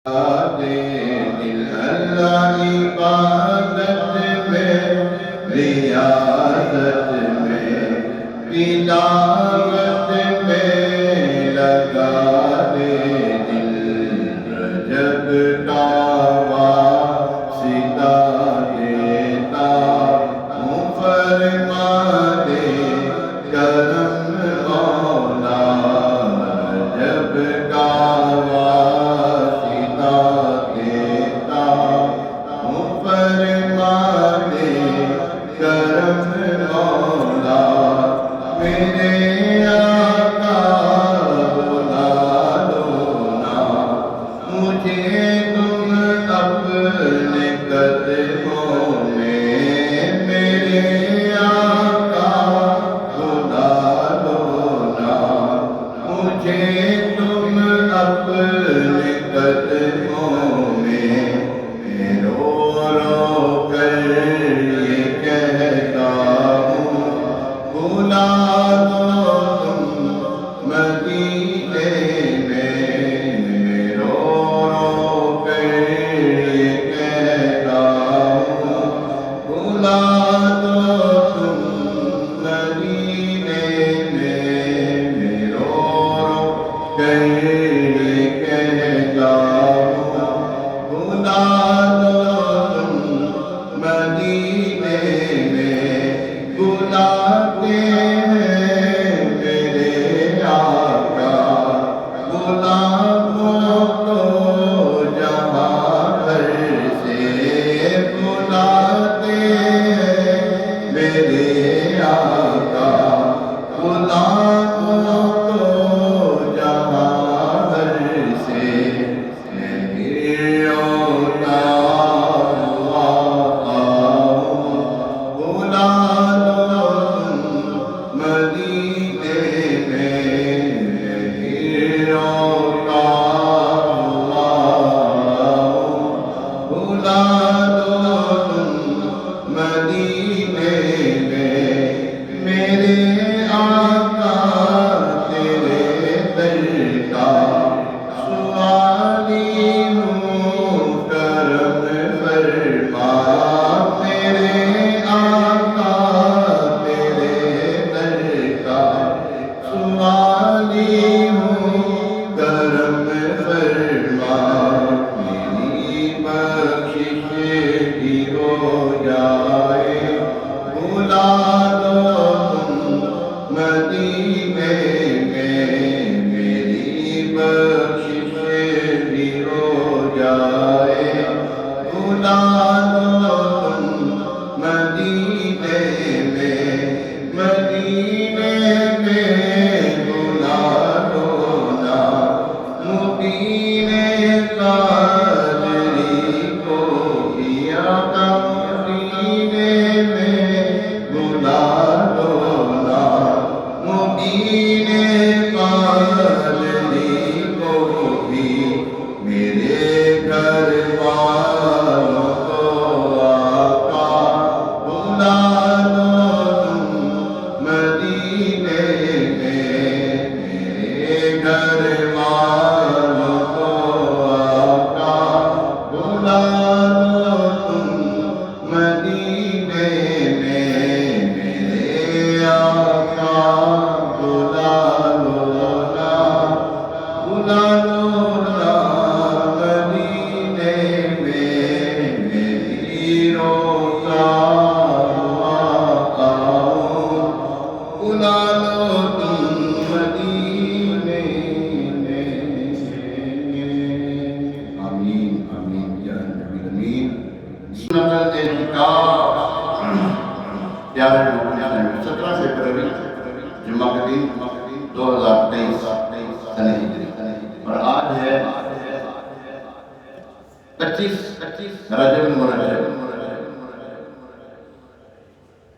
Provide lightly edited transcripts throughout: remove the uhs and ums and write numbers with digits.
دل اللہ عبادت میں ریاضت میں تلاوت میں لگا دے دل رجب کا واسطہ دیتا ہوں فرما دے کرم مولا رجب کا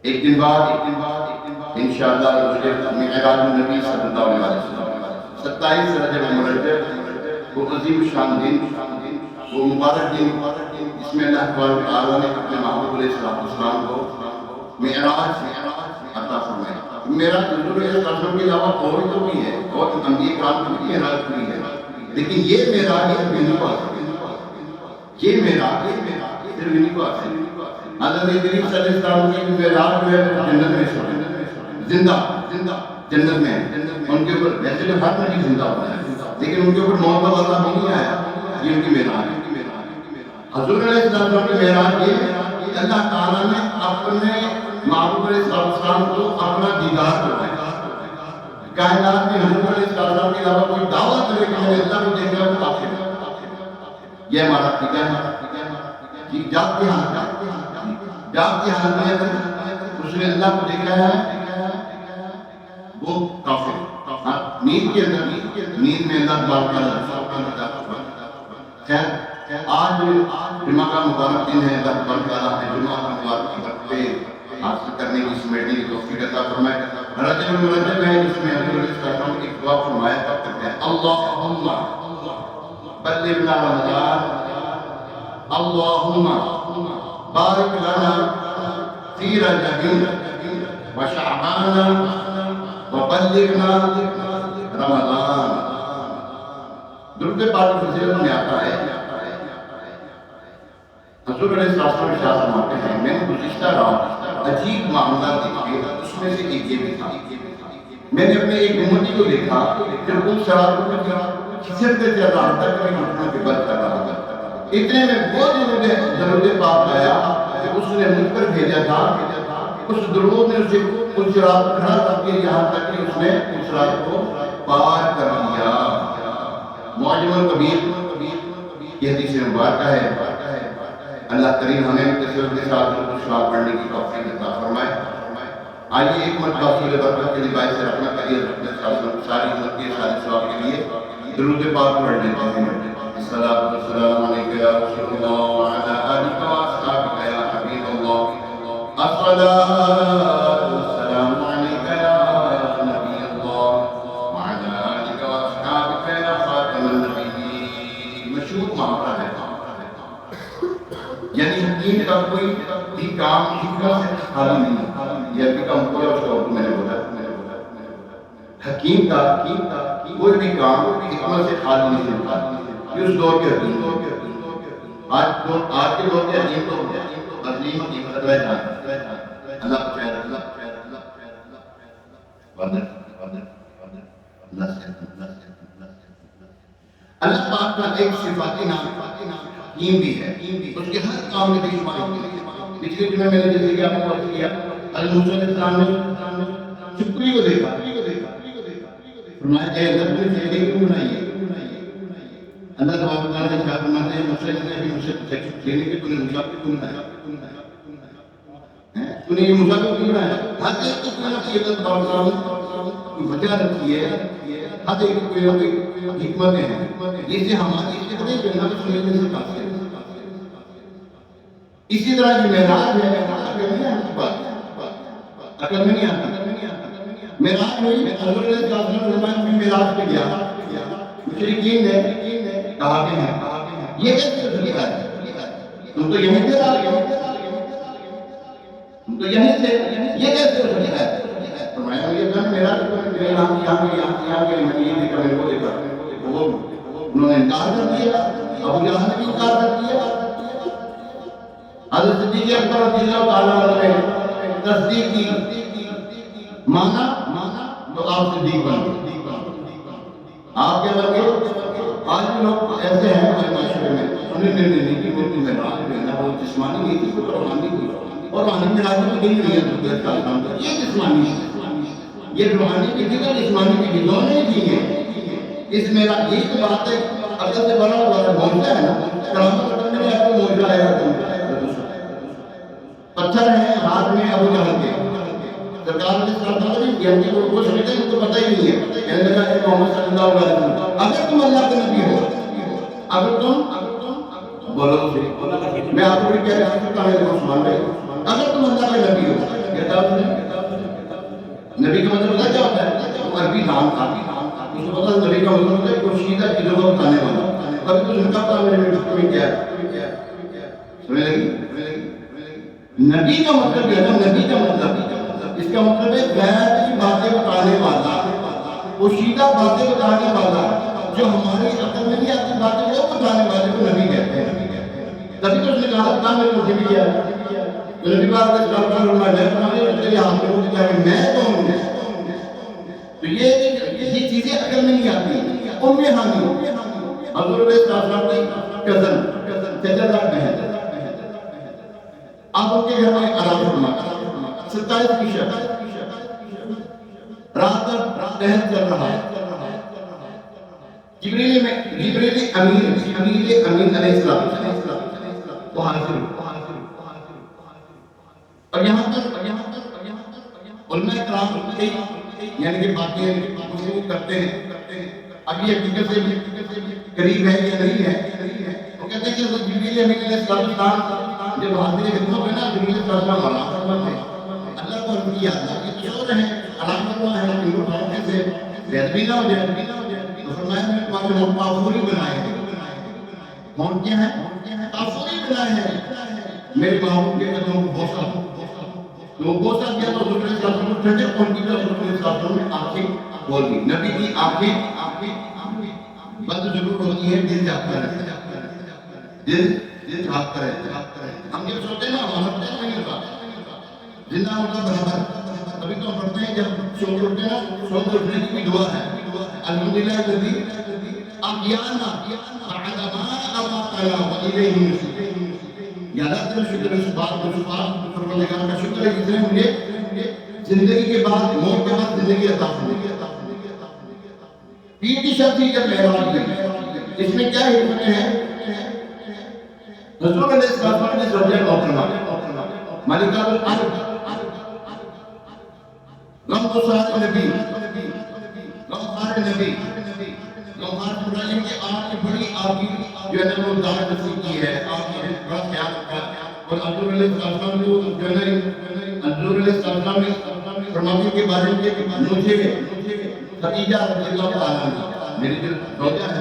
ایک دن بعد انشاءاللہ معراج النبی صلی اللہ علیہ وسلم 27 رجب المرجب وہ عظیم شان دن وہ مبارک دن اس میں اللہ تعالیٰ نے اپنے محبوب علیہ السلام کو معراج عطا فرمایا. معراج حضور علیہ السلام کے علاوہ اور تو بھی ہے اور انبیاء کرام کی معراج بھی ہے لیکن یہ معراج ہے یہ معراج صرف انہیں کو حاصل ہے۔ حضرت ادریس علیہ السلام کی معراج جو ہے جنت میں زندہ جنت میں ان کے اوپر ویسے تو ہر نبی زندہ ہوتا ہے لیکن ان کے اوپر موت کا وعدہ بھی نہیں آیا، یہ ان کی معراج ہے۔ حضور علیہ السلام کی معراج یہ ہے کہ اللہ تعالیٰ نے اپنے محبوب علیہ السلام کو اپنا دیدار کروایا۔ کائنات میں حضور علیہ السلام کے علاوہ کوئی دعویٰ کرے کہ میں نے اللہ کو دیکھا وہ کافر ہے۔ یہ ہمارا عقیدہ ہے کہ جاگتے حال میں اس نے اللہ کو دیکھا ہے وہ کافر۔ نیند کے اندر نیند میں اللہ تبارک تعالیٰ خیر آج جمعہ کا مبارک دن ہے، اللہ تبارک تعالیٰ نے جمعہ کا مبارک کی برکتیں حاصل کرنے کی سمیٹنے کی توفیق عطا فرمائے۔ رجب المرجب ہے جس میں حضور علیہ السلام کی دعا فرمایا کرتے ہیں اللہم بلغنا رمضان اللہم بارک لنا فی رجب و شعبان و بلغنا رمضان۔ درود پاک فضیلت میں آتا ہے حضور علیہ السلام ارشاد فرماتے ہیں میں نے گزشتہ رات عجیب معاملہ دیکھے، اس میں سے ایک یہ بھی تھا میں نے اپنے ایک امتی کو دیکھا جب اس شراب کو کھسرتے تھے اللہ تک میں گھٹنوں کے بل کر رہا تھا، اتنے میں وہ درود پاک آیا کہ اس نے مجھ پر بھیجا تھا، اس درود نے اسے اس شراب کو کھڑا کر کے یہاں تک کہ اس نے اس شراب کو پار کر دیا۔ معجم الکبیر یہ حدیث مبارکہ ہے۔ اللہ کریم ہمیں کثرت کے ساتھ شعر پڑھنے کی توفیق عطا فرمائے۔ آئیے ایک مرتبہ سورہ بقرہ کے لباس سے رکھنا کریے ساری امت کے سارے ثواب کے لیے درود پاک پڑھ لیتے ہیں۔ الصلاۃ والسلام علیک یا رسول اللہ وعلی آلک و اصحابک یا حبیب اللہ۔ الصلاۃ والسلام علیک یا نبی اللہ وعلی آلک و اصحابک یا خاتم النبیین۔ مشہور معاملہ ہے یعنی حکیم کا کوئی بھی کام حکمت سے خالی نہیں، یہ بھی کام کیا اس کا حکم میں نے بولا حکیم کا کوئی بھی کام حکمت سے خالی نہیں ہوتا، یہ اس دور کے حکیم آج کے دور کے حکیم تو عظیم حکیم رہ جانا اللہ بچائے اللہ پاک کا ایک صفاتی نام حکیم بھی ہے، اس کے ہر کام میں بھی شمار ہوتی ہے۔ پچھلے جمعے میں نے جیسے کہ آپ کو عرض کیا موسیٰ علیہ السلام نے چپڑی کو دیکھا فرمایا اے اللہ تم نے چہرے کیوں بنائی ہے؟ اللہ تبارک تعالیٰ نے کہا فرماتے ہیں موسیٰ نے بھی مجھ سے لینے کے تو نے موسیٰ کو کیوں بنایا؟ تو نے یہ موسیٰ کو کیوں بنایا؟ ہر ایک کو کوئی نہ کوئی اللہ تبارک تعالیٰ نے وجہ رکھی ہے، ہر ایک کوئی نہ کوئی حکمتیں ہیں جسے ہماری خدمت جو ہے سمجھنے سے کافی ہے۔ اسی طرح یہ معراج ہے، عقل میں نہیں آتی بات، عقل میں نہیں آتی۔ معراج ہوئی حضور علیہ السلام نے معراج پہ گیا، مشرکین نے کہا کہ ہیں یہ کیسے ہو سکتا ہے؟ تم تو یہیں تھے، تم تو یہیں تھے، یہ کیسے ہو سکتا ہے؟ فرمایا یہ کہ معراج کو یہاں کے میں یہ دیکھا میرے کو دیکھا، وہ انہوں نے انکار کر دیا، ابو جہل نے بھی انکار کر دیا۔ حضرت صدیق اکبر رضی اللہ تعالیٰ عنہ نے تصدیق کی، مانا تو آپ صدیق بن گئے، آپ کیا بن گئے؟ آج بھی لوگ ایسے ہیں ہمارے معاشرے میں نہیں کہ وہ معراج جو ہے نا وہ جسمانی نہیں تھی، وہ روحانی تھی، اور روحانی معراج میں نہیں ہوئی ہے، یہ جسمانی ہے، یہ روحانی کی تھی اور جسمانی کی بھی دونوں ہی تھی ہیں۔ اس معراج یہی تو بات ہے، عقل سے بنا ہوا ہے، بولتا ہے نا قیامت کے دن میں آپ کو موجودہ آئے گا، پتھر ہیں ہاتھ میں ابو جہل کے، سرکار نے ساتھ نہیں کیا کہ وہ سمجھتے ہیں ان کو پتہ ہی نہیں ہے، کہنے لگا کہ محمد صلی اللہ علیہ وسلم اگر تم اللہ کے نبی ہو، اگر تم بولو میں آپ کو بھی کہہ رہا ہوں کہ مسلمان رہے، اگر تم اللہ کے نبی ہو، کہتا نبی کا مطلب پتہ کیا ہوتا ہے؟ وہ عربی نام تھا، اس کو پتہ نبی کا مطلب ہوتا ہے پوشیدہ چیزوں کو بتانے والا، ابھی تو جھنکا پڑا میرے میں کیا ہے سمجھ لگی؟ نبی کا مطلب ہے نا، نبی کا مطلب اس کا مطلب ہے غیر کی باتیں بتانے والا، پوشیدہ باتیں بتانے والا، جو ہماری عقل میں نہیں آتی باتیں وہ بتانے والے کو نبی کہتے ہیں۔ تبھی تو اس نے کہا تھا میرے مجھے بھی کیا ہے تو نبی پاک علیہ السلام تیرے ہاتھ میں کیا ہے میں کون ہوں تو یہ چیزیں عقل میں نہیں آتی ام ہانی حضور علیہ السلام کی کزن چچا زاد بہن آپ ان کے گھر میں آرام فرما 27 کی شب رات تک دہن چل رہا ہے جبریل امین علیہ السلام وہ حاضر اور یہاں پر علماء کرام یعنی کہ باتیں گفتگو کرتے ہیں اب یہ حقیقت سے قریب ہے یا نہیں ہے وہ کہتے ہیں کہ جبریل امین علیہ السلام جب حاضر خدمت میں نا جبریل السلام اللہ کو عرض کیا کہ سو رہے ہیں علامت ہوا ہے کہ وہ ٹھوکے سے بیدبی نہ ہو جائے تو فرمایا میں نے تمہارے ہم تعفوری بنائے ہیں ہم کیا ہے تعفوری بنائے ہیں میرے محبوب کے قدموں کو بوسا تو وہ بوسا کیا تو حضور صلی اللہ علیہ وسلم ٹھنڈے پن کی طرف حضور صلی اللہ علیہ وسلم میں آنکھیں کھول دی نبی کی آنکھیں بند ضرور ہوتی ہیں دل جاگتا رہتا ہے دل جاگتا رہتا ہے ہم جب سوتے ہیں نا ہمارا نہیں ہوتا زندہ ہوتا برابر ابھی تو پڑھتے ہیں جب سو اٹھتے ہیں سو اٹھنے کی بھی دعا ہے الحمدللہ الذی احیانا بعد ما اماتنا والیہ النشور یا اللہ تعالی شکر ہے سبحان پروردگار کا شکر ہے جس نے مجھے زندگی کے بعد موت کے بعد زندگی عطا فرمائی پیر کی شب تھی جب معراج گئی اس میں کیا حکمتیں ہیں حضور علیہ السلام نے زوجہ محترمہ ملکہ الارض غمخوار نبی غمخوار نبی غمخوار ابراہیم کے آپ کی بڑی آگی جو ہے وہ دار نصیب کی ہے آپ نے بڑا خیال رکھا اور حضور علیہ السلام کو جو ہے حضور علیہ السلام نے فرماتے کے بارے میں مجھے خدیجہ رضی اللہ تعالیٰ عنہ میری جو زوجہ ہے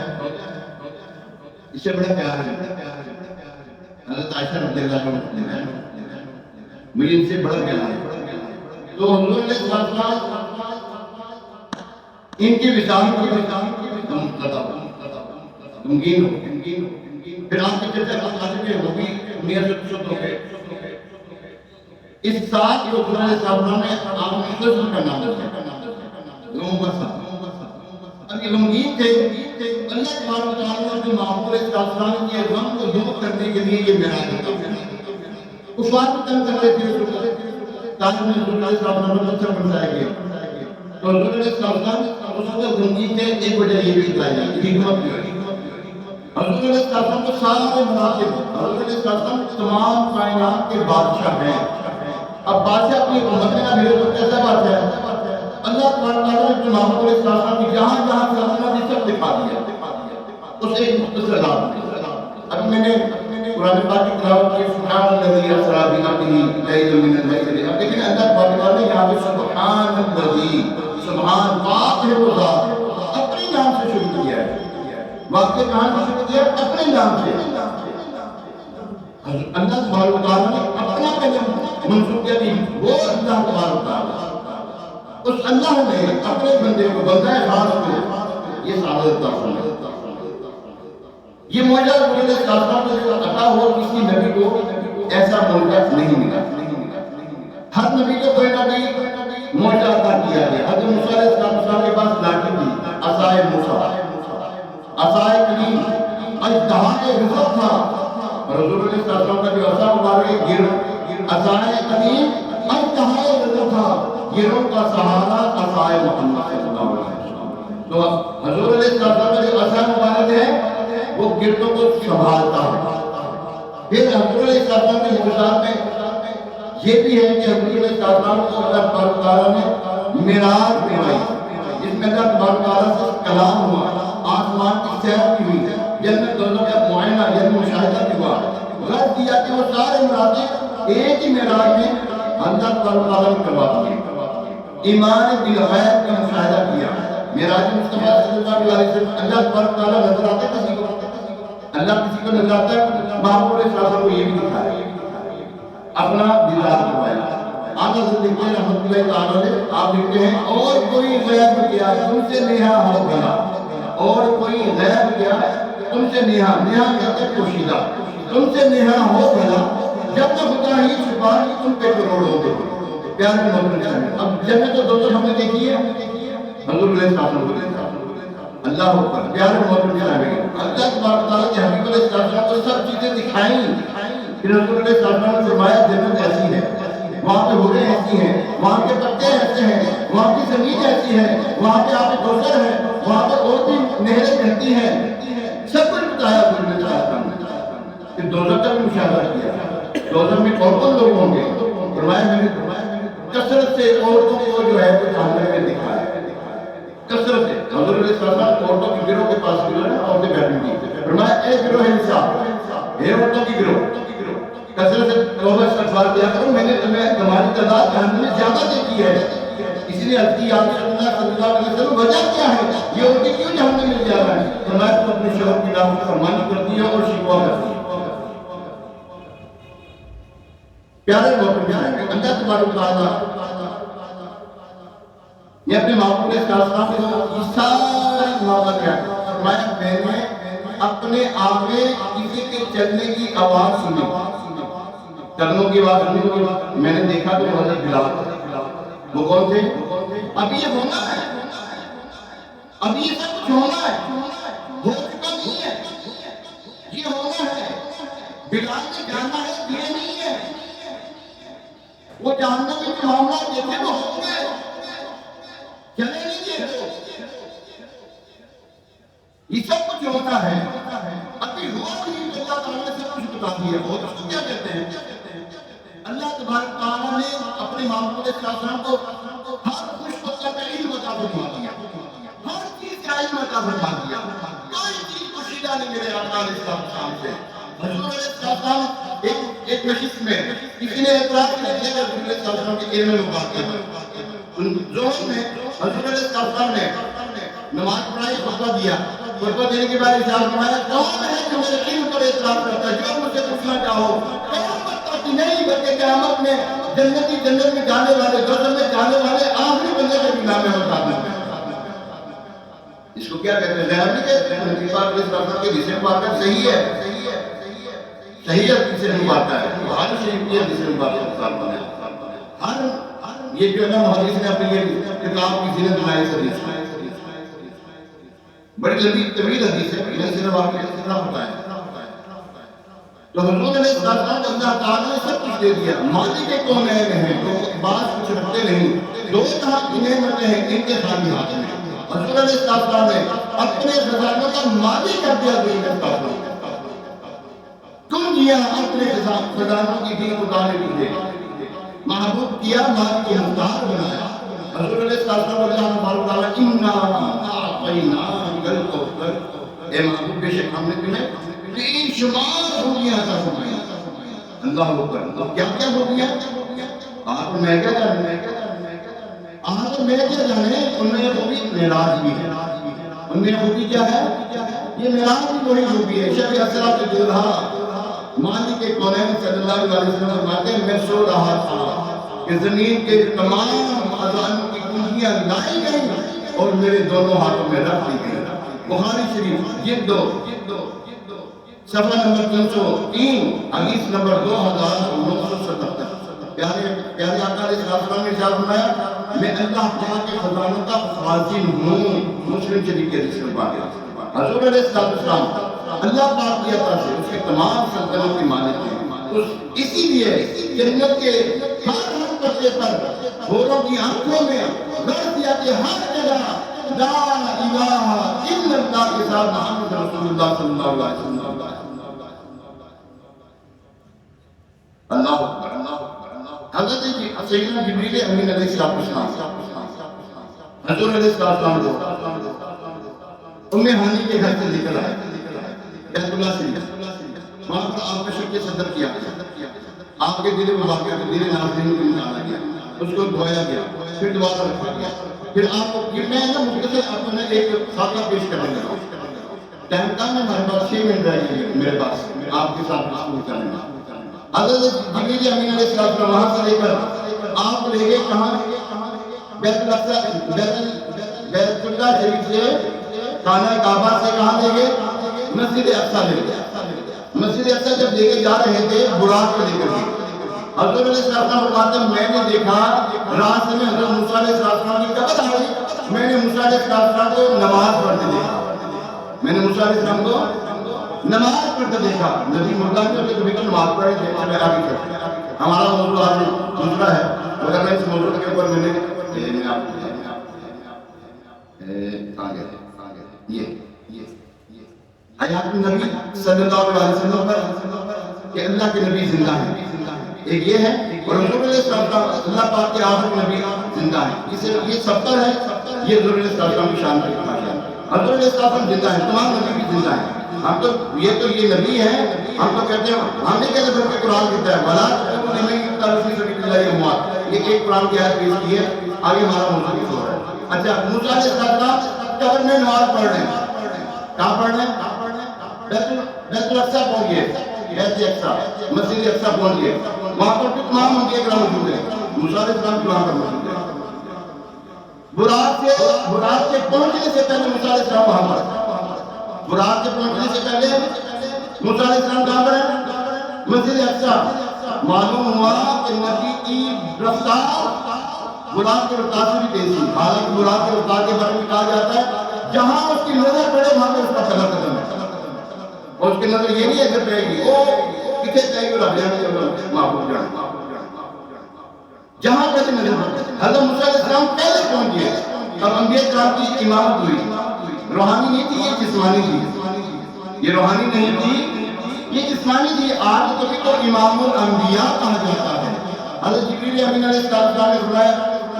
اس سے بڑا پیار ہے حضرت عائشہ رضی اللہ عنہ مجھے ان سے بڑا پیار ہے تو حضور علیہ السلام ان کے وصال کو غمگین ہو پھر آپ کے چچا خالد کے وہ بھی امیر سے شد ہو گئے اس ساتھ جو حضور علیہ السلام نے آپ کو خزر کا نام دیا اب یہ غمگین تھے اللہ تبارک و تعالیٰ نے محمود علیہ السلام کے غم کو دور کرنے کے لیے یہ معراج عطا اس وقت تنگ کر رہے تھے تاکہ میں حضور علیہ السلام نے بچہ بنائے گئے تو حضور علیہ السلام اس وقت غمگین تھے ایک وجہ یہ بھی بتائی جائے حکمت بھی حضور علیہ السلام کو سارے مناسب حضور علیہ السلام تمام کائنات کے بادشاہ ہیں اب بادشاہ اپنی امت میں نہ بھیڑ تو کیسا بادشاہ ہے اللہ تعالیٰ نے محمد علیہ السلام کی جہاں جہاں سلطنت یہ سب دکھا دیا اس ایک مختصر رات اب میں نے قرآن پاک کی تلاوت کی سبحان الذی اسری بعبدہ لیلا من المسجد اب دیکھیں اللہ تعالیٰ نے یہاں پہ سبحان الذی سبحان پاک ہے وہ ذات اپنے نام سے شروع کیا ہے واقعہ کہاں سے شروع کیا اپنے نام سے اللہ تبارک و تعالیٰ نے اپنا کلم منسوخ کیا کہ وہ اللہ تبارک و تعالیٰ اس اللہ نے اپنے بندے کو بندہ خاص کو یہ سعادت عطا فرمائی یہ معجزہ حضور علیہ السلام کو عطا ہوا کسی نبی کو ایسا معجزہ نہیں ملا ہر نبی کو کوئی نہ کوئی معجزہ عطا کیا گیا حضرت موسیٰ علیہ السلام کے پاس لاٹھی تھی عصائے موسیٰ عصائے کلیم اجتہائے رزق تھا حضور علیہ السلام کا جو عصا مبارک گر عصائے کلیم اجتہائے رزق تھا گروں کا سہارا عصائے محمد صلی اللہ علیہ وسلم تو حضور علیہ السلام کا جو عصا مبارک ہے وہ گردوں کو سنبھالتا ہے پھر حضور علیہ السلام کے معجزات میں یہ بھی ہے کہ حضور علیہ السلام کو اللہ تبارک و تعالیٰ نے معراج کروائی جس میں اللہ تبارک و تعالیٰ سے کلام ہوا آسمان کی سیر کی ہوئی جنت دوزخ کا معائنہ یعنی مشاہدہ بھی ہوا غرض کیا کہ وہ سارے مراتب ایک ہی معراج میں اللہ تبارک و تعالیٰ نے کروا دیے ایمان بالغیب کا مشاہدہ کیا معراج مصطفیٰ صلی اللہ علیہ وسلم اللہ تبارک و تعالیٰ نظر آتے کسی کو اللہ کسی کو نظر آتا ہے محمود علیہ السلام کو یہ بھی دکھایا اپنا دیدار کروایا آقا سے لکھتے ہیں رحمت اللہ تعالیٰ نے آپ لکھتے ہیں اور کوئی غیب کیا تم سے نیہا حق بنا اور کوئی غیب کیا تم سے نیہا کہتے ہیں پوشیدہ، تم سے نیہا ہو بھلا جب تک خدا ہی چھپا تم پہ کروڑ ہو گئے۔ پیارے محترم صاحب، اب جنت و دوزخ ہم نے دیکھی ہے حضور علیہ السلام، اللہ اکبر۔ پیارے محترم صاحب، اللہ تبارک تعالیٰ کے حبیب علیہ السلام کو سب چیزیں دکھائیں، پھر حضور علیہ السلام نے فرمایا جنت ایسی ہے، وہاں پہ حوریں ایسی ہیں، وہاں کے پتے ایسے ہیں، وہاں کی زمین ایسی ہے، وہاں پہ آپ کوثر ہے، وہاں پہ اور بھی نہریں بہتی ہیں، سب کچھ بتایا حضور علیہ السلام نے۔ پھر دوزخ کا بھی مشاہدہ کیا، دوزخ میں کون کون لوگ ہوں گے؟ فرمایا میں نے کثرت سے عورتوں کو جو ہے وہ جہنم میں دکھایا، کثرت سے۔ حضور علیہ السلام عورتوں کی گروہ کے پاس گزرے، عورتیں بیٹھی تھیں، فرمایا اے گروہ نساء، اے عورتوں کی گروہ، کثرت سے توبہ استغفار کیا کرو، میں نے تمہیں تمہاری تعداد جہنم میں زیادہ دیکھی ہے، اس لیے عرض کی یا رسول اللہ صلی اللہ علیہ وسلم وجہ کیا ہے، یہ عورتیں کیوں جہنم میں جا رہا ہے؟ فرمایا تم اپنے شوہر کی نافرمانی کرتی ہو اور شکوہ کرتی ہو۔ پیارے محترم، اللہ تبارک تعالیٰ یہ اپنے معبود اسلام کے سارے معاملات ہیں۔ فرمایا میں نے اپنے آگے کسی کے چلنے کی آواز سنی، قدموں کی آواز سنی، میں نے دیکھا تو حضرت بلال۔ وہ کون تھے؟ ابھی یہ ہونا ہے، ابھی یہ سب کچھ ہونا ہے، ہو چکا نہیں ہے، یہ ہونا ہے۔ بلال نے جانا ہے، یہ نہیں ہے، وہ جہنم میں جو معاملات دیکھے وہ ہو گئے، چلے نہیں دیکھو، یہ سب کچھ ہوتا ہے، ابھی ہوا نہیں، اللہ تعالیٰ نے سب کچھ بتا دیا۔ اور اس کو کیا کہتے ہیں؟ اللہ تبارک تعالیٰ نے اپنے معبود اسلام کو ہر خوش کا علم عطا فرما دیا، ہر چیز کا علم عطا فرما دیا، کوئی چیز پوشیدہ نہیں میرے آقا علیہ السلام سے۔ حضور علیہ السلام ایک نشست میں کسی نے اعتراض کیا کہ حضور علیہ السلام کے علم میں مبارک ہے، ظہر میں حضور علیہ السلام نے نماز پڑھائی، خطبہ دیا، خطبہ دینے کے بعد ارشاد فرمایا کون ہے جو میرے علم پر اعتراض کرتا ہے، جو مجھ سے پوچھنا چاہو، نہیں بلکہ قیامت میں جنتی جنت میں جانے والے، دوزخ میں جانے والے آخری بندے کے بھی نام ہے ہوتا ہے۔ اس کو کیا کہتے ہیں؟ ظاہر نہیں کہتے ہیں، نبی پاک علیہ السلام کے حدیث مبارکہ صحیح ہے، صحیح حدیث مبارکہ ہے، بخاری شریف کی حدیث مبارکہ ہے۔ ہر یہ جو ہے نا محدث نے اپنی یہ کتاب کی زینت بنائی اس حدیث میں، بڑی لمبی طویل حدیث ہے، انہیں صرف آپ کو اتنا پتہ ہے۔ تو حضور علیہ السلام کو اللہ تعالیٰ نے سب کچھ دے دیا، مالک کے کونین ہیں، تو بعض کچھ رکھتے نہیں، دو طرح کی نعمتیں ہیں ان کے خالی ہاتھ میں۔ حضور علیہ السلام نے اپنے خزانوں کا مالک کر دیا حضور علیہ السلام، تم دیا اپنے خزانوں کی دین خدا نے دیے، محبوب کیا، مالک کو مختار بنایا۔ حضور علیہ السلام اللہ تبارک تعالیٰ اِنَّا أَعْطَيْنَاكَ الْكَوْثَرَ، اے محبوب بے شک ہم نے تمہیں بے شمار خوبیاں عطا فرمائی۔ اللہ اکبر، کیا کیا خوبیاں؟ آپ میں کیا جانے، آپ میں کیا جانے، ان میں خوبی معراج بھی ہے، ان میں خوبی کیا ہے؟ یہ معراج بھی وہی خوبی ہے۔ شب اسریٰ کے دولہا مالک کونین صلی اللہ علیہ وسلم فرماتے ہیں میں سو رہا تھا کہ زمین کے تمام خزانوں کی کنجیاں لائی گئیں اور میرے دونوں ہاتھوں میں رکھ دی گئی۔ بخاری شریف جلد 2 صفحہ نمبر 303 حدیث نمبر 2977۔ پیارے آقا علیہ السلام نے ارشاد فرمایا میں اللہ پاک کے خزانوں کا خازن ہوں، مسلم شریف کے حدیث میں پایا۔ حضور علیہ السلام اللہ پاک کی عطا سے اس کے تمام سلطنتوں کی مالک ہیں، اسی لیے جنت کے ہر پتے پر حوروں کی آنکھوں میں غرض دیا کہ ہر جگہ لا الہ الا اللہ کے ساتھ محمد رسول اللہ صلی اللہ علیہ وسلم۔ اللہ اکبر، حضرت سیدنا جبریل امین علیہ السلام حضور علیہ السلام کو ام ہانی کے گھر سے نکل آئے بیت اللہ شریف، وہاں پر آپ نے شک صدر کیا، آپ کے دل مبارک کے دل ناظرین کو نکالا گیا، اس کو دھویا گیا، پھر دوبارہ رکھا گیا، پھر آپ کو یہ میں نا مختصر اپنے ایک خاکہ پیش کرنے لگا، ٹائم کام ہے ہمارے پاس 6 منٹ رہ گئے میرے پاس آپ کے ساتھ گفتگو کرنے میں۔ حضرت جبریل امین علیہ السلام وہاں سے لے کر آپ لے گئے کہاں؟ بیت اللہ شریف سے خانہ کعبہ سے کہاں لے گئے؟ مسجد اقصی لے گئے. مسجد اقصی جب لے کے جا رہے تھے براق کو لے کر کے حضور علیہ السلام فرماتے ہیں میں نے دیکھا راستے میں حضرت موسیٰ علیہ السلام کی قبر آئی. میں نے موسیٰ علیہ السلام کو نماز پڑھتے دیکھا. میں نے موسیٰ علیہ السلام کو نماز پڑھتے دیکھا. نبی مردہ نے تو کبھی تو نماز پڑھے تھے. میں آگے چلتے ہمارا موضوع آج دوسرا ہے مگر میں اس موضوع کے اوپر میں نے یہ حیات النبی صلی اللہ علیہ وسلم پر کہ اللہ کے نبی زندہ ہیں ایک یہ ہے اور حضور علیہ السلام اللہ پاک کے آخری نبی زندہ ہیں. یہ سبتر ہے یہ حضور علیہ السلام کی شان پر کہا گیا. حضور علیہ السلام زندہ ہیں تمام نبی بھی زندہ ہیں. ہم تو یہ نبی ہے ہم تو کہتے ہیں ہم نہیں کہتے پھر کہ قرآن کہتا ہے بلا نبی تعلقی سے بھی اللہ اموات یہ ایک قرآن کی آیت پیش کی ہے. آگے ہمارا موضوع کس ہو رہا ہے. اچھا موسیٰ علیہ السلام قبر میں نماز پڑھ رہے ہیں. کہاں پڑھ رہے ہیں؟ بیت الاقصی پہنچ گئے. بیت الاقصی مسجد اقصی پہنچ گئے. وہاں پر بھی تمام انبیاء کرام موجود ہیں. موسیٰ علیہ السلام بھی وہاں پر موجود ہیں. براق سے پہنچنے سے پہلے موسیٰ علیہ السلام وہاں پر. براق سے پہنچنے سے پہلے موسیٰ علیہ السلام کہاں پر ہیں؟ مسجد اقصی. معلوم ہوا کہ نبی کی رفتار براق کی رفتار سے بھی تیز تھی. حالانکہ براق کی رفتار کے بارے میں کہا جاتا ہے جہاں اس کی نظر پڑے وہاں پہ اس کا پہلا قدم ہے. اور اس کی نظر یہ نہیں ہے کہ پڑے گی او کتنے چاہیے رب جانے محبوب جانے جہاں پہلے نظر پڑے. حضرت موسیٰ علیہ السلام پہلے پہنچ گئے. اب انبیاء کرام کی امامت ہوئی. روحانی نہیں تھی یہ جسمانی تھی. یہ روحانی نہیں تھی یہ جسمانی تھی. آج کبھی تو امام الانبیاء کہا جاتا ہے. حضرت جبریل امین علیہ السلام نے فرمایا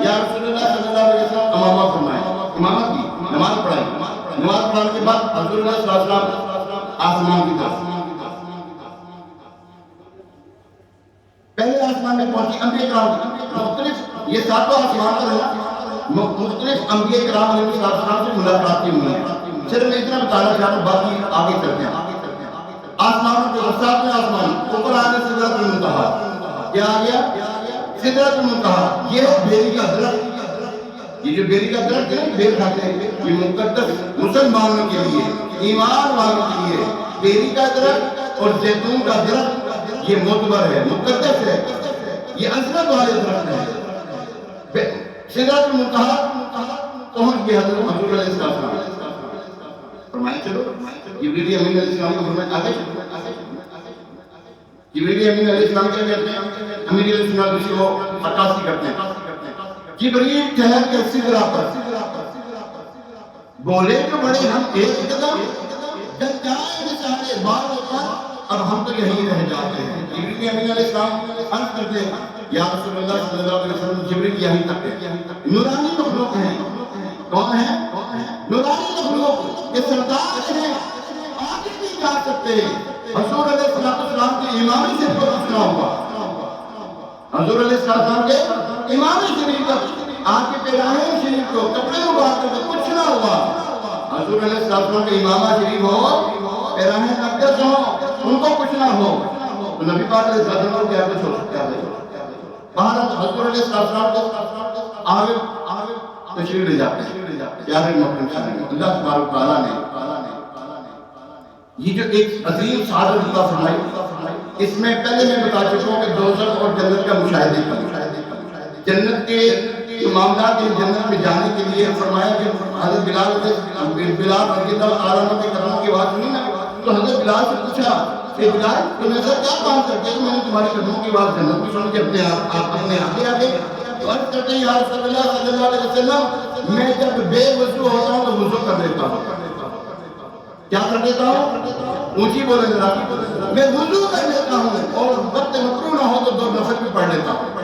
یا رسول اللہ صلی اللہ علیہ وسلم امامت فرمائے. امامت کی نماز پڑھائی. نماز پڑھانے کے بعد حضور اللہ صلی اللہ علیہ وسلم آسمان کی طرف پہلے آسمان میں پہنچی. انبیاء کرام مختلف یہ ساتوں آسمان پر ہے مختلف انبیاء کرام علیہ السلام سے ملاقات کی ہوئی ہے. صرف میں اتنا بتانا چاہتا ہوں باقی آگے چلتے ہیں. آسمانوں کے ساتھ میں آسمان اوپر آنے سدرۃ المنتہا کیا آ گیا سدرۃ المنتہا. یہ ہے بیری کا درخت. یہ جو بیری کا درخت ہے بیر کھاتے ہیں یہ مقدس مسلمانوں کے لیے ایمان والوں کے لیے بیری کا درخت اور زیتون کا درخت یہ معتبر ہے مقدس ہے. یہ عظمت والے درخت ہیں. سدرۃ المنتہا پہنچ گئے حضرت حضور علیہ السلام فرمائے چلو جبریل امین علیہ السلام کو فرمائے آگے جبریل امین علیہ السلام کیا کہتے ہیں امین علیہ السلام اس کو عکاسی کرتے ہیں. جبریل ٹھہر کر سدرا پر بولے تو بڑے ہم ایک قدم جب جائیں سارے بار پر اب ہم تو یہیں رہ جاتے ہیں. جبریل امین علیہ السلام عرض کرتے ہیں یا رسول اللہ صلی اللہ علیہ وسلم جبریل یہیں تک ہے. نورانی مخلوق ہیں. کون ہے؟ نورانی مخلوق یہ سردار ہیں آگے نہیں جا سکتے. حضور علیہ السلام کے امامی سے کو پوچھنا ہوگا. حضور علیہ السلام کے امام شریف کا آپ کے پیراہن شریف کو کپڑے مبارک کو پوچھنا ہوا. حضور علیہ السلام کے امامہ شریف ہو پیراہن اقدس ہو ان کو پوچھنا ہو تو نبی پاک علیہ السلام کو کیا کچھ ہو سکتا ہے. باہر حضور علیہ السلام کو آگے تشریف لے جاتے ہیں. کیا ہے اللہ تبارک و تعالیٰ نے یہ جو ایک عظیم سعادت عطا فرمائی اس میں پہلے میں بتا چکا ہوں کہ دوزخ اور جنت کا مشاہدے کا جنت کے معاملات جنت میں جانے کے لیے فرمایا کہ حضرت بلال رضی اللہ عنہ کے قدموں کی آواز سنی نا تو حضرت بلال سے پوچھا کہ بلال تم ایسا کیا کام کرتے ہو میں نے تمہاری قدموں کی آواز جنت میں سن کے اپنے آگے عرض کرتے ہیں یا رسول اللہ صلی اللہ علیہ وسلم میں جب بے وضو ہوتا ہوں تو وضو کر لیتا ہوں. کیا کر دیتا ہوں؟ اونچی بولے ذرا. میں وضو کر لیتا ہوں اور وقت مکروہ نہ ہو تو 2 نفل بھی پڑھ لیتا ہوں.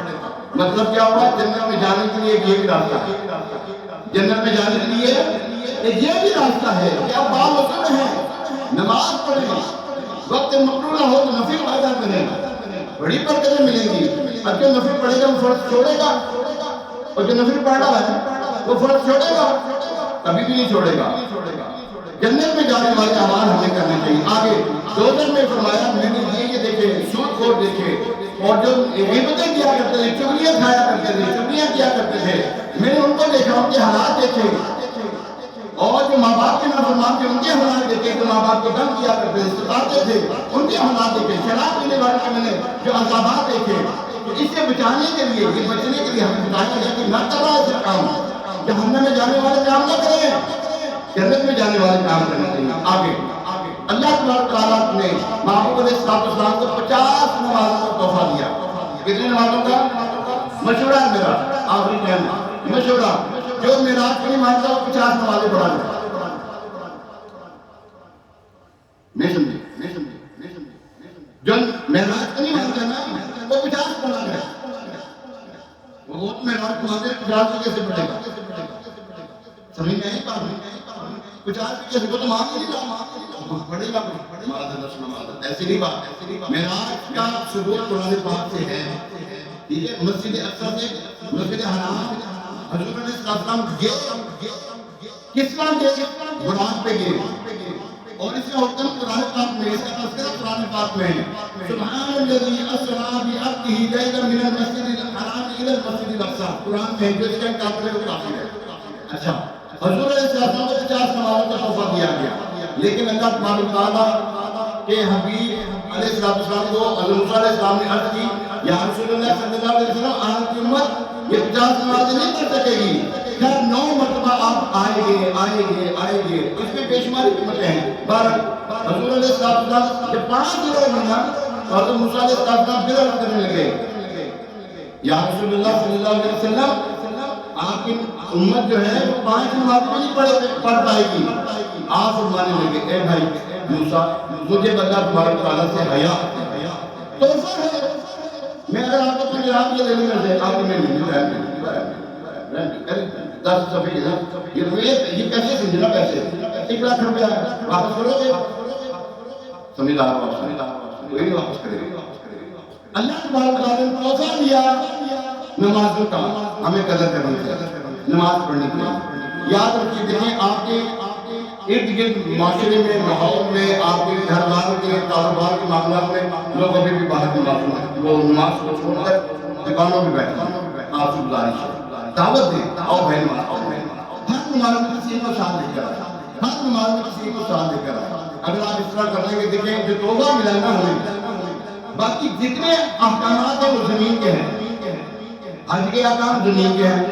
مطلب کیا ہوا جنت میں جانے کے لیے یہ بھی راستہ ہے. جنت میں جانے کے لیے یہ بھی راستہ ہے کہ آپ باوضو ہیں نماز پڑھیں وقت مکروہ نہ ہو تو نفل پیدا کریں بڑی برکتیں ملیں گی. اب جو نفل پڑھے گا وہ فرض چھوڑے گا اور جو نفل پڑھ رہا ہے وہ فرض چھوڑے گا کبھی بھی نہیں چھوڑے گا. جنت میں جانے والے اعمال ہمیں کرنے چاہیے. آگے دوزخ میں فرمایا میں نے یہ دیکھے سود خور دیکھے اور جو غیبتیں کیا کرتے تھے چغلیاں کھایا کرتے تھے چغلیاں کیا کرتے تھے میں نے ان کو دیکھا ان کے حالات دیکھے اور جو ماں باپ کے نافرمان تھے ان کے حالات دیکھے، جو ماں باپ کو دم کیا کرتے تھے، ستاتے تھے، ان کے حالات دیکھے، شراب پینے والے کے میں نے جو عذابات دیکھے، تو اس سے بچانے کے لیے، یہ بچنے کے لیے ہمیں بتایا گیا کہ نہ کرو ایسے کام، جہنم میں جانے والے کام نہ کریں، جنت میں جانے والے کام کرنا چاہیے۔ آگے اللہ تبارک و تعالیٰ نے محبوب علیہ السلام کو 50 نمازوں کا تحفہ دیا۔ کتنی نمازوں کا؟ مشورہ ہے میرا آخری ٹائم مشورہ، جو معراج کو نہیں مانتا وہ 50 نمازیں پڑھا لے۔ نہیں سمجھے؟ جو معراج کو نہیں مانتا نا وہ 50 پڑھا لے۔ وہ معراج کو مانتے 50 کو کیسے پڑھے گا؟ سمجھ میں نہیں پڑھ 50 کیسے کو تو مان نہیں رہا، پڑھے گا ایسی نہیں بات۔ معراج کا ثبوت قرآن پاک سے ہے، ٹھیک ہے؟ مسجد اقصی سے مسجد حرام حضور علیہ السلام گئے، کس طرح گئے؟ براق پہ گئے، اور اس کا حکم قرآن پاک میں، اس کا تذکرہ قرآن پاک میں ہے۔ سبحان الذی اسری بعبدہ لیلا من المسجد الحرام الی المسجد الاقصی، قرآن میں جو اس کا کافر ہے وہ کافر ہے۔ اچھا، حضور علیہ السلام کو 50 نمازوں کا تحفہ دیا گیا، لیکن اللہ تبارک و تعالیٰ کے حبیب علیہ السلام کو حضرت موسیٰ علیہ السلام نے عرض کی، یا رسول اللہ صلی اللہ علیہ وسلم، آپ کی امت یہ 50 نمازیں نہیں پڑھ سکے گی، خیر 9 مرتبہ آپ آئیں گے، اس میں بے شمار حکمتیں ہیں۔ حضور علیہ السلام جب 5 دنوں میں نا حضرت موسیٰ علیہ السلام پھر عرض کرنے لگے، یا رسول اللہ صلی اللہ علیہ وسلم، آپ کی امت جو ہے وہ 5 نمازیں نہیں پڑھ پائے گی۔ آپ فرمانے لگے، اے بھائی موسیٰ، مجھے اللہ تبارک تعالیٰ سے حیا تحفہ ہے، میں اگر آپ کو اپنے آپ یہ لے لوں گا آپ میں نہیں 10 صفحے کے ساتھ یہ پیسے سمجھنا، پیسے 1 لاکھ روپیہ واپس کرو گے؟ سمجھ رہا ہوں، کوئی نہیں واپس کرے گا۔ اللہ تبارک تعالیٰ نے تحفہ دیا نمازوں کا، ہمیں قدر کرنی چاہیے نماز پڑھنے کے لیے۔ یاد رکھیے، دیکھیں آپ کے ارد گرد معاشرے میں، ماحول میں، آپ کے گھر والوں کے کاروبار کے معاملات میں لوگ ابھی بھی باہر وہ نماز کو چھوڑ کر دکانوں میں بیٹھے ہیں۔ آپ سے گزارش ہے، دعوت دیں، آؤ بھائی نماز پڑھیں۔ ہر نماز میں کسی کو ساتھ لے کر آئے، ہر نماز میں کسی کو ساتھ لے کر آئے۔ اگر آپ اس طرح کر لیں گے، دیکھیں جو توبہ ملا نا ہمیں، باقی جتنے احکامات ہیں وہ زمین کے ہیں، حج کے احکام زمین کے ہیں،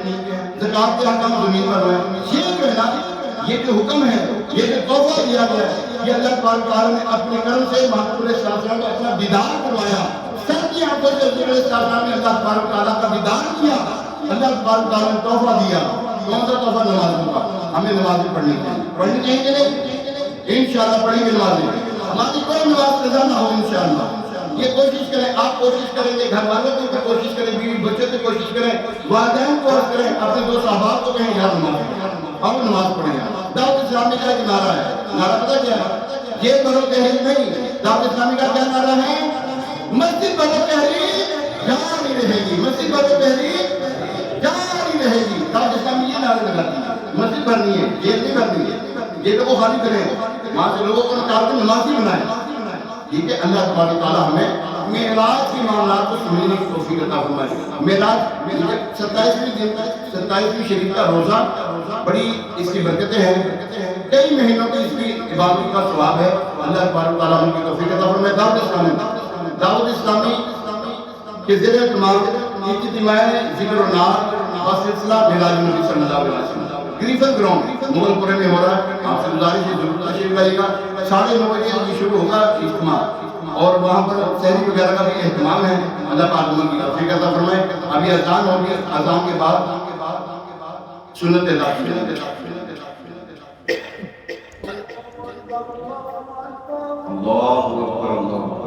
زکات کے احکام زمین پر ہیں۔ یہ جو ہے نا، یہ جو حکم ہے، یہ جو تحفہ دیا گیا ہے، یہ اللہ تبارک تعالیٰ نے اپنے کرم سے محبوب علیہ السلام کو اپنا دیدار کروایا۔ سب کی آنکھوں سے حضور علیہ السلام نے اللہ تبارک تعالیٰ کا دیدار کیا، اللہ تبارک تعالیٰ نے تحفہ دیا۔ کون سا تحفہ؟ نمازوں کا۔ ہمیں نمازیں پڑھنی چاہیے کہ نہیں؟ انشاءاللہ پڑھیں گے نمازیں، ہماری کوئی نماز قضا نہ ہو انشاءاللہ۔ یہ کوشش کریں، آپ کوشش کریں گے، گھر والوں کو کوشش کریں، بیوی بچوں سے کوشش کریں، والدین کو عرض کریں، اپنے دوست احباب کو کہیں یار نماز اور نماز پڑھیں۔ دعوت اسلامی کا ایک نعرہ ہے، نعرہ پتہ کیا ہے؟ یہ بڑو تحریر نہیں، دعوت اسلامی کا کیا نعرہ ہے؟ مسجد بڑو تحریر جاری رہے گی، مسجد بڑو تحریر جاری رہے گی۔ دعوت اسلامی یہ نعرہ لگاتی ہے، مسجد بھرنی ہے، جیل نہیں بھرنی ہے، جیلوں کو خالی کریں، وہاں سے لوگوں کو نکال کے نمازی بنائیں، ٹھیک ہے؟ اللہ تبارک تعالیٰ ہمیں معراج کے معاملات کو سمجھنے کی توفیق عطا فرمائے۔ معراج 27ویں شریف کا روزہ، بڑی اس کی برکتیں ہیں، کئی مہینوں کی اس کی عبادت کا ثواب ہے۔ اللہ تبارک تعالیٰ ہم کی توفیق عطا فرمائے۔ دعوت اسلامی کے زیر اہتمام اجتماع ذکر و نعت و سلسلہ معراج نبی صلی اللہ علیہ وسلم گریفن گراؤنڈ مغل پورے میں ہو رہا ہے۔ آپ سے گزارش ہے ضرور تشریف لائیے گا، 9:30 بجے یہ شروع ہوگا اجتماع، اور وہاں پر سحری وغیرہ کا بھی اہتمام ہے۔ اللہ پاک ہم کی توفیق عطا فرمائے۔ ابھی اذان ہوگی، اذان کے بعد سنت ادا اللہ اکبر اللہ